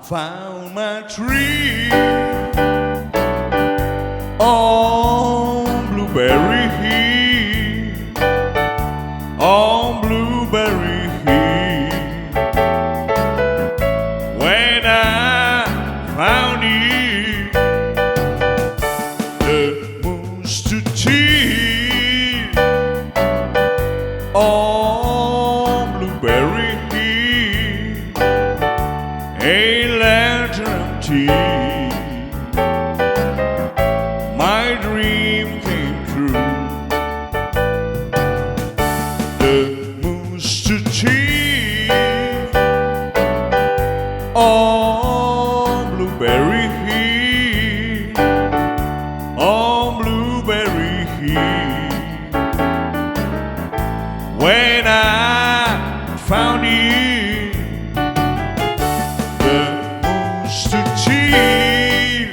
found my tree on Blueberry Hill, on Blueberry Hill. When I found it, the moon stood still on Blueberry Hill, a lantern tea. My dream came true. The moon stood still on Blueberry Hill, on Blueberry Hill. When I found it, the moon stood still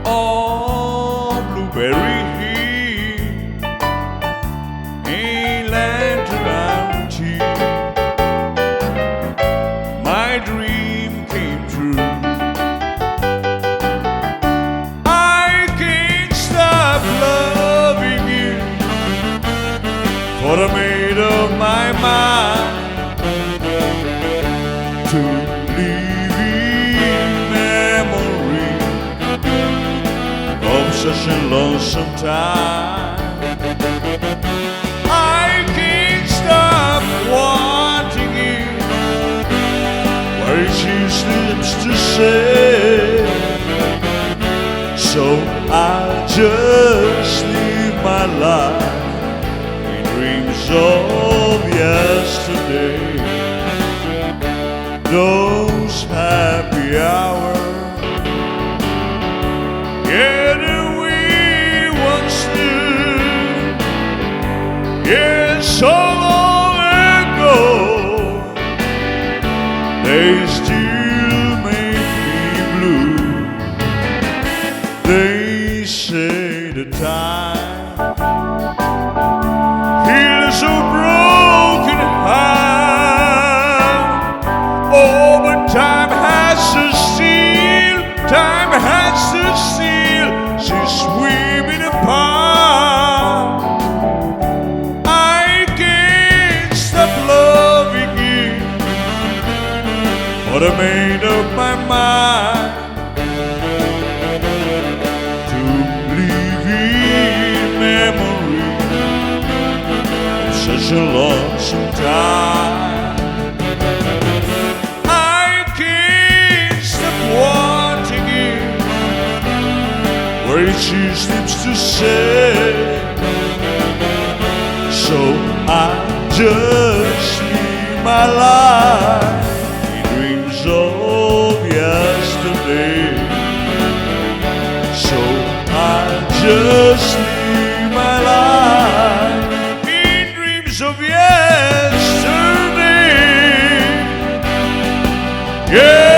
on Blueberry Hill, a lantern tea. My dream came true. I can't stop loving you, for I made up my mind to live in memory of such a lonesome time. I can't stop wanting you, where she slips to say. So I'll just live my life in dreams of yesterday, those happy hours, yeah, that we once knew, yeah, so long ago. They still make me blue. They say the time heals a broken heart. Oh, but time has to steal, time has to steal. She's swimming apart. I can't stop loving you, but I made up my mind to live in memory of such a lonesome time. I can't stop wanting you, where she slips to say. So I just live my life in dreams of yesterday. So I just live my life in dreams of yesterday. Yesterday.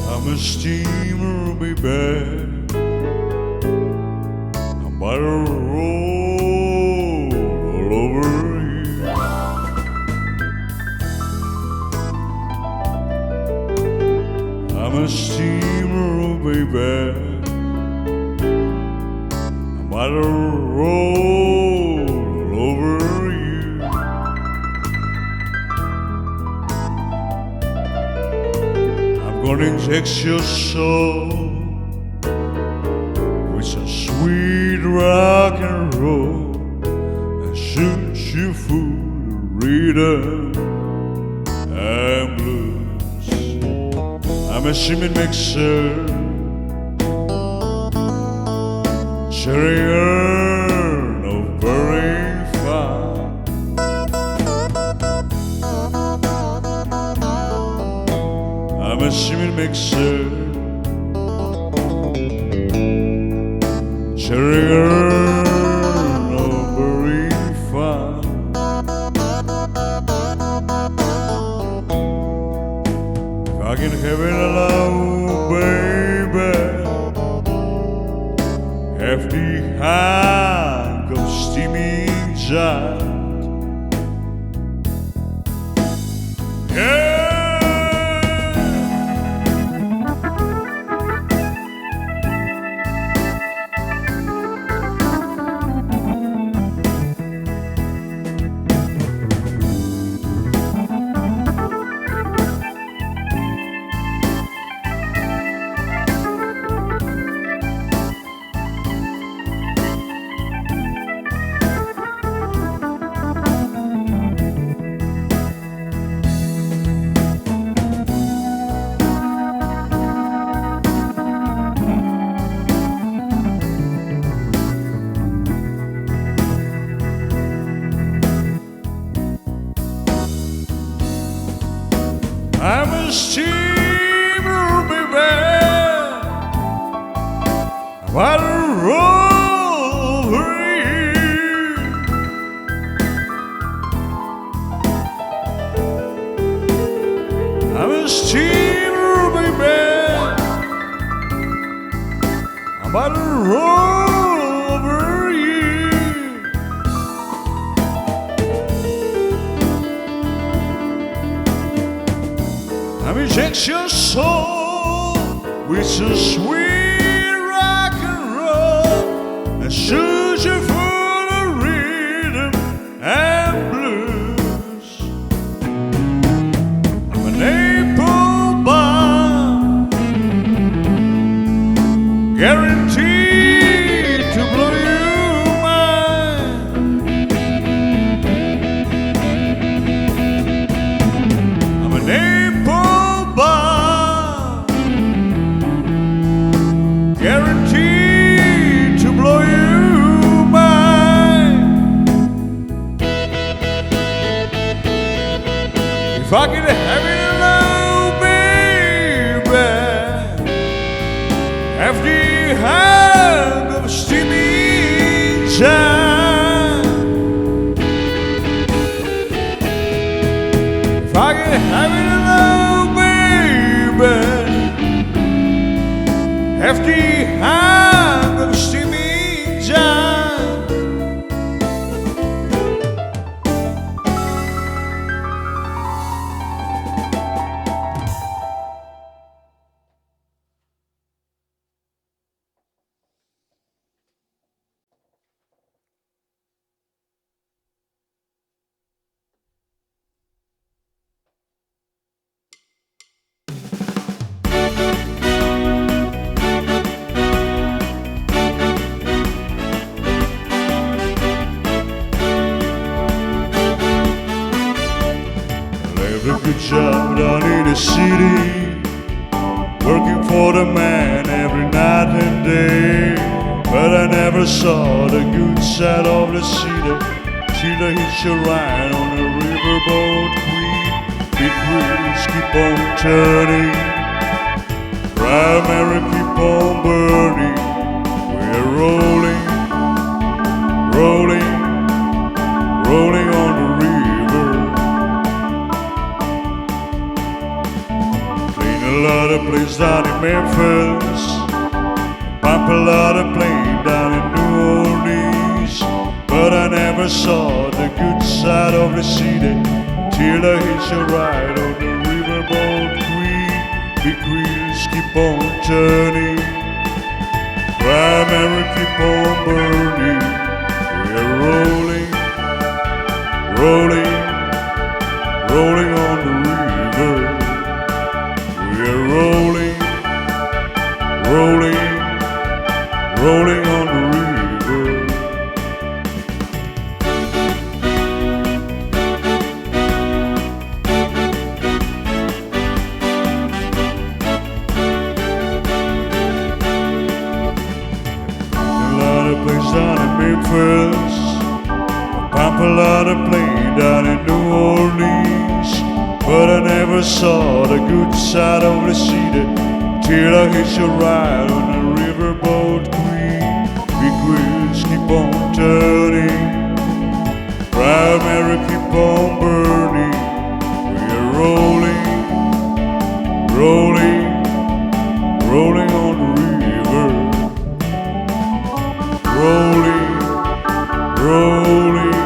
I'm a steamer, baby. I'm about to roll all over you. I'm a steamer, baby. I'm about to roll all over you. I'm gonna inject your soul with some sweet rock and roll and shoot you full of rhythm and blues. I'm a cement mixer, cherry urn of burning fire. I'm a cement mixer. Cherry girl, no very fun. If I can have it alone, baby, have the hang of steaming jack. Yeah. I'm a steamer, baby. What a roll I'm a steamer, baby. I'm about to roll over you. Let me inject your soul with some sweet rock and roll and shoot you full of rhythm and blues. I'm an apple bomb, guaranteed to blow your mind. I'm an apple bomb, guaranteed to blow your mind. If I could have it alone, baby, have the hang of steaming time. If I could have it alone, baby, have the hang of steaming time. A good job down in the city, working for the man every night and day. But I never saw the good side of the city till I hitched a ride on a riverboat queen. Big wheels keep on turning, primary keep on burning. We're rolling, rolling, rolling on the river. Clean a lot of planes down in Memphis, pump a lot of plane down in New Orleans. But I never saw the good side of the city till I hitched a ride on the riverboat queen. Big wheels keep on turning, primary keep on burning. We're rolling, rolling, rolling on the river. We're rolling, rolling, rolling on the river. Place down in Memphis, pump a lot of plane down in New Orleans. but I never saw the good side of the city till I hitched a ride on a riverboat queen. Big wheels keep on turning, primary keep on burning. We are rolling, rolling, rolling on the river. Rolling, rolling,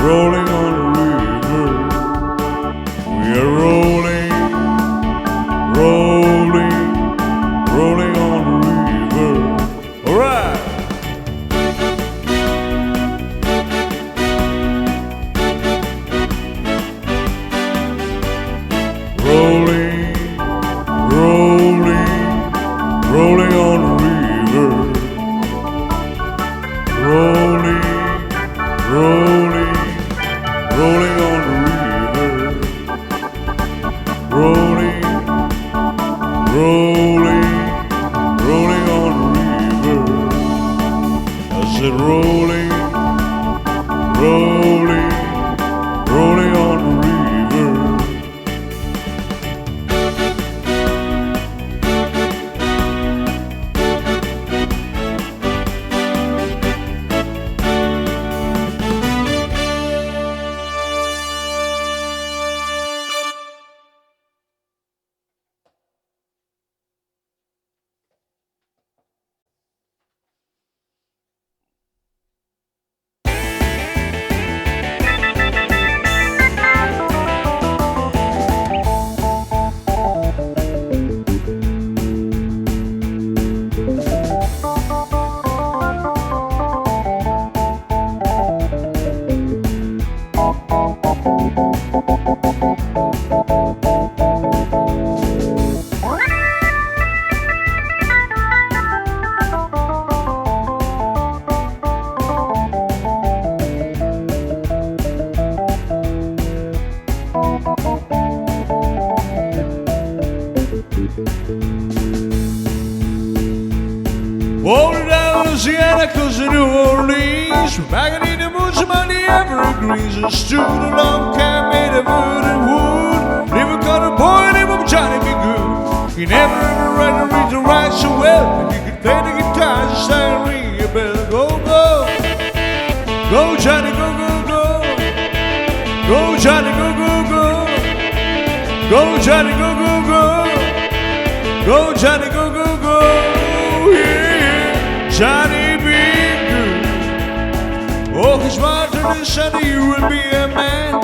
rolling on the river. We are rolling, rolling, rolling on the river. All right. Rolling, rolling, rolling on the river. Rolling, rolling, rolling on the river. Rolling, rolling, rolling on the river. I said rolling, rolling, rolling on the river. Walking down Louisiana, close to New Orleans. Back in the woods among the evergreens. I stood along camp made of wood and wood. Never caught a boy named Johnny B. Good. He never ever read to read the right so well. If he could play the guitar, just like ring a bell. Go, go. Go, Johnny, go, go, go. Go, Johnny, go, go, go. Go, Johnny, go, go, go. Go, Johnny, go, go, go. Yeah. Johnny B. Good. Oh, he's smart to the Sunday, you will be a man.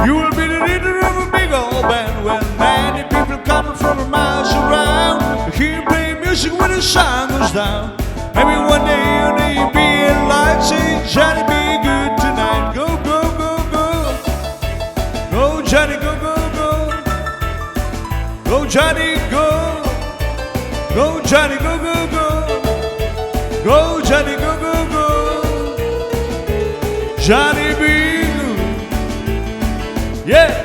You will be the leader of a big old band. Well, many people coming from miles around to hear you play music when the sun goes down. Maybe one day you'll need be alive. Say, Johnny B. Good tonight. Go, go, go, go. Go, Johnny, go, go, go. Go, Johnny, go. Go, Johnny, go, go, go. Go, Johnny, go, go, go. Johnny B. Good. Yeah.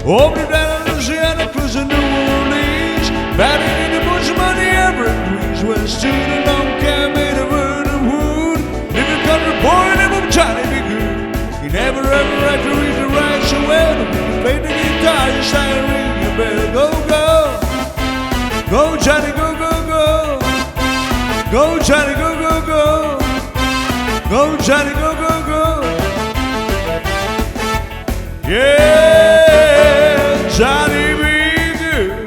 Over down in Louisiana, close to New Orleans. Batting in the bush among the evergreens. Well, stood along camp made of wood and wood. Living country boy named Johnny B. Good. He never ever had to read the right so well. He played the guitar, just like ring a bell. Go, go. Go, Johnny, go, go, go. Go, Johnny, go, go, go. Go, Johnny, go, go, go. Yeah, Johnny B. Good.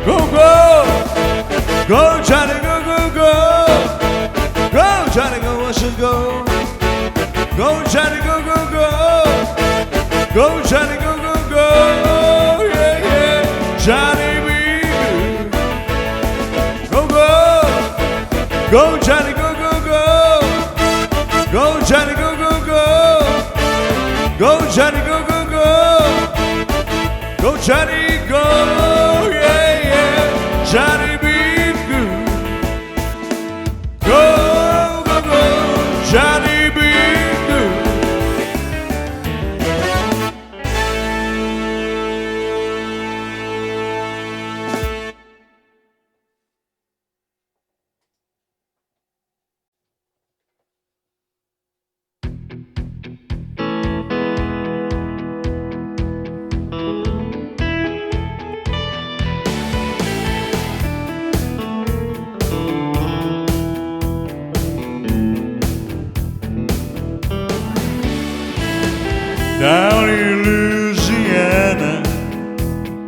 Go, go. Go, Johnny, go, go, go. Go, Johnny, go, what's it go? Go, Johnny, go, go, go. Go, Johnny, go, go, go. Yeah, yeah. Johnny B. Good. Go, go. Go, Johnny, go, go, go. Go, Johnny, go, go, go. Johnny, go, yeah, yeah, Johnny, be good. Go, go, go, Johnny, be good. Down in Louisiana,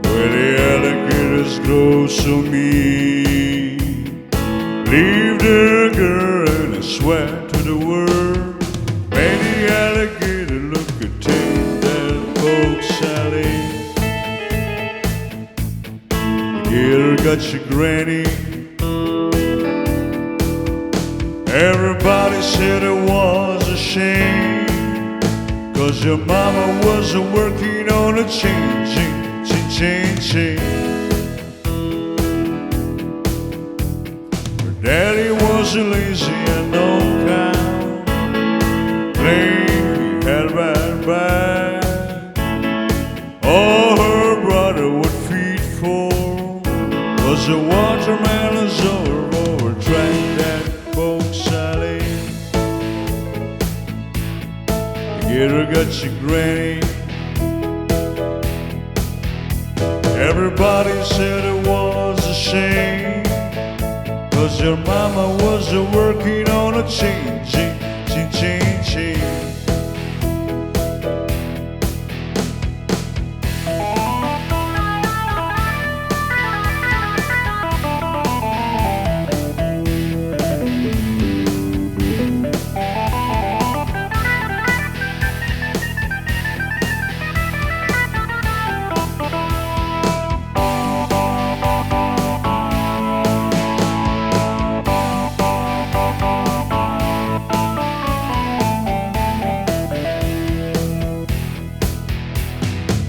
where the alligators grow so mean, leave the girl and I swear to the world, made the alligator look and take that boat Sally. The gator got your granny. Everybody said it was a shame, 'cause your mama was working on a chain. Her daddy was a lazy and no count, claimed he had a bad back. All her brother would feed for was a watermelon's over drank that boat Sally. Gator got your granny. Everybody said it was a shame, 'cause your mama was working on a chain.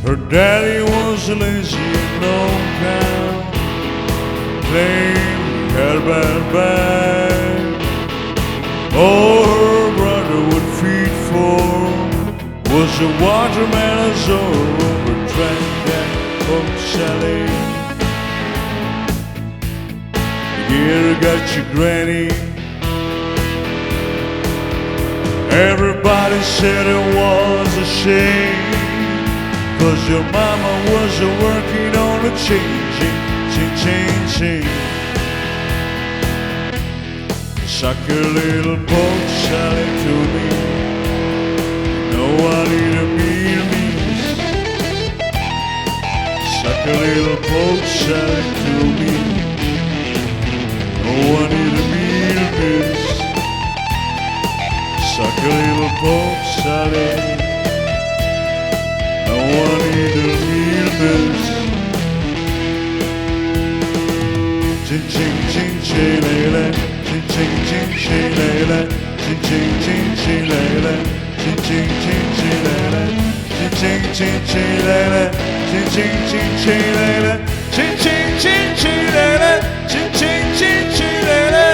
Her daddy was lazy and no count, claimed he had a bad back. All her brother would feed for was a watermelon's over drank that boat Sally. The gator got your granny. Everybody said it was a shame, 'cause your mama was working on a chain. Suck a little boat Sally to me. No, I need a meal, miss. Suck a little boat Sally to me. No, I need a meal, miss. Suck a little boat Sally. No, I need a meal, miss. Ching ching ching ching lele, ching ching ching ching lele, ching ching ching ching lele, ching ching ching ching lele, ching ching ching ching lele, ching ching ching ching lele, ching ching ching ching lele, ching ching ching ching lele.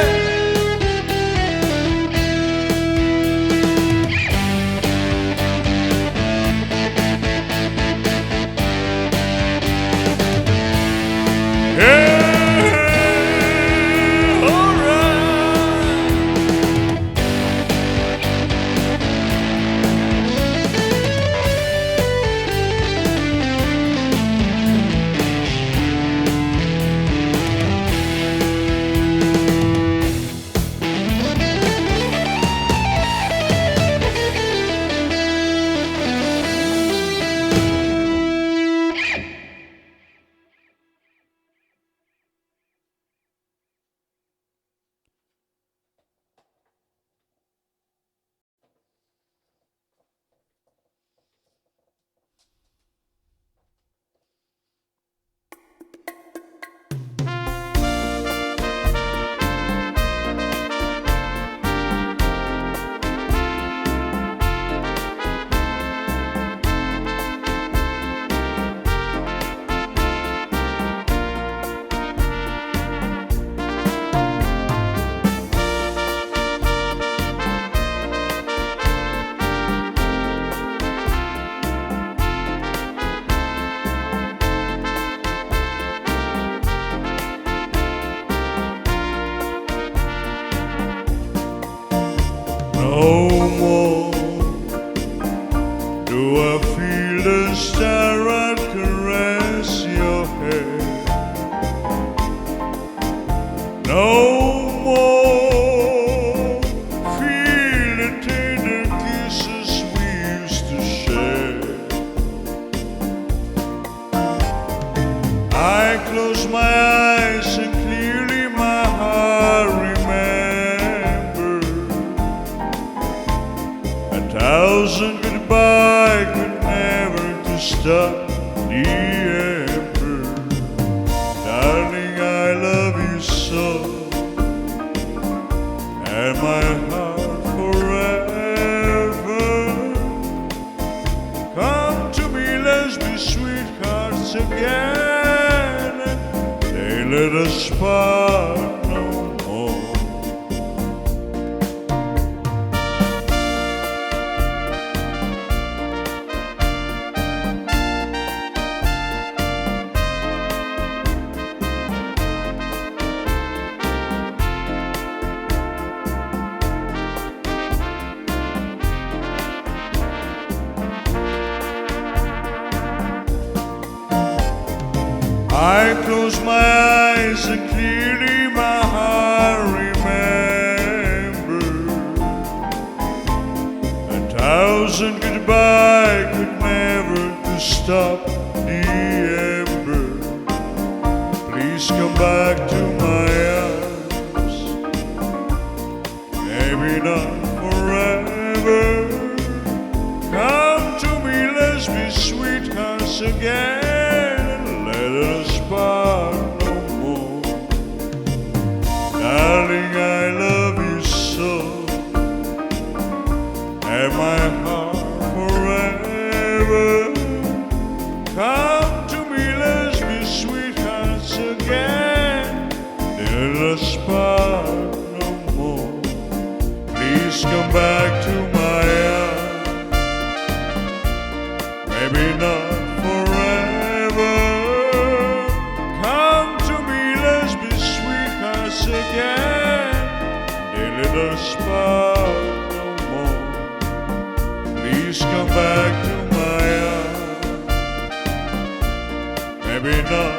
No more do I feel the star and caress your hair. No more feel the tender kisses we used to share. I close my eyes and clearly my heart remembers. 1,000 goodbye could never to stop the ember. Darling, I love you so, and my heart forever. Come to me, let's be sweethearts again, and let us part no more. I close my eyes and clearly my heart remembers. 1,000 goodbye could never to stop the ember. Please come back to my arms, maybe not forever. Come to me, let's be sweethearts again, let us part no more. Darling, I love you so, and my heart forever. Come to me, let's be sweethearts again, let us part no more. Please come back to my arms, maybe not forever. Again, they let us part no more. Please come back to my arms, maybe not